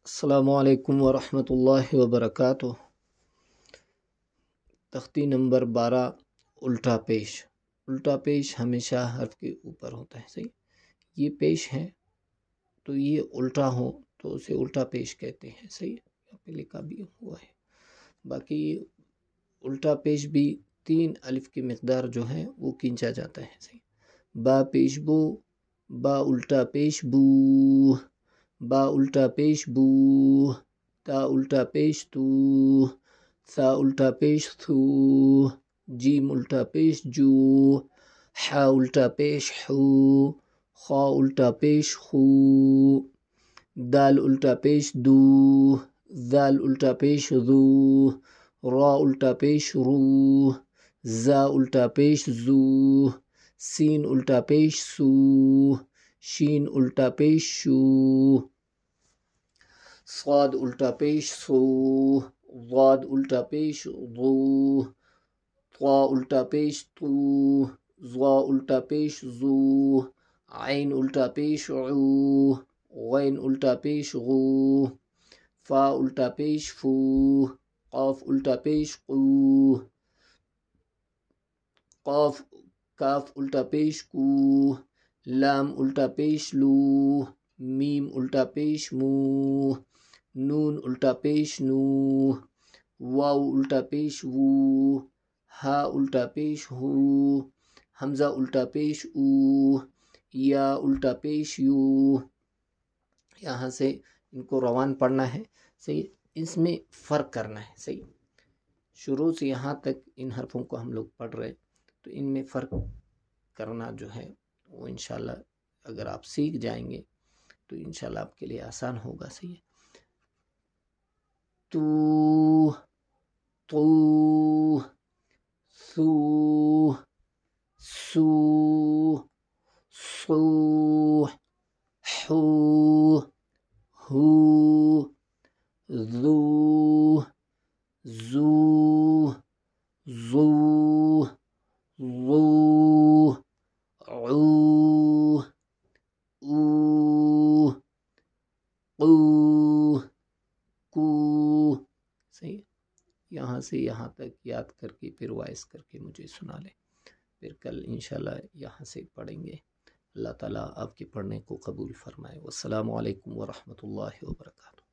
السلام علیکم ورحمۃ اللہ وبرکاتہ۔ تختی نمبر 12 الٹا پیش۔ الٹا پیش ہمیشہ حرف کے اوپر ہوتا ہے، صحیح۔ یہ پیش ہے تو یہ الٹا ہو تو اسے الٹا پیش کہتے ہیں، صحیح۔ یہاں پہ لکھا بھی ہوا ہے۔ باقی الٹا پیش بھی 3 الف کی مقدار جو ہے وہ کھینچا جاتا ہے، صحیح۔ با پیش بو، با الٹا پیش بو، با الٹا پیش بو، تا الٹا پیش تو، ثا الٹا پیش ثو، جیم الٹا پیش جو، حا الٹا پیش حو، خا الٹا پیش خو، دال الٹا پیش دو، ذال الٹا پیش ذو، را الٹا پیش رو، زا الٹا پیش زو، سین الٹا پیش سو، شین الٹا پیش شو، صاد الٹا پیش سو، ضاد الٹا پیش ضو، طا الٹا پیش تو، ظا الٹا پیش ظو، عین الٹا پیش عو، غین الٹا پیش غو، فا الٹا پیش فو، قاف الٹا پیش قو، قاف کاف الٹا پیش کو، لام الٹا پیش لو، میم الٹا پیش مو، نون الٹا پیش نو، واو الٹا پیش وو، ہا الٹا پیش ہو، حمزہ الٹا پیش او، یا الٹا پیش یو۔ یہاں سے ان کو روان پڑھنا ہے، صحیح۔ اس میں فرق کرنا ہے، صحیح۔ شروع سے یہاں تک ان حرفوں کو ہم لوگ پڑھ رہے تو ان میں فرق کرنا جو ہے وہ انشاءاللہ اگر آپ سیکھ جائیں گے تو انشاءاللہ آپ کے لیے آسان ہوگا، صحیح ہے۔ تو، تو، سو، سو، صو، حو، ہو، ذو، زو، ظو، ظو، عو، او، قو، کو، صحیح۔ یہاں سے یہاں تک یاد کر کے پھر وائس کر کے مجھے سنا لیں، پھر کل انشاءاللہ یہاں سے پڑھیں گے۔ اللہ تعالیٰ آپ کے پڑھنے کو قبول فرمائے۔ والسلام علیکم ورحمۃ اللہ وبرکاتہ۔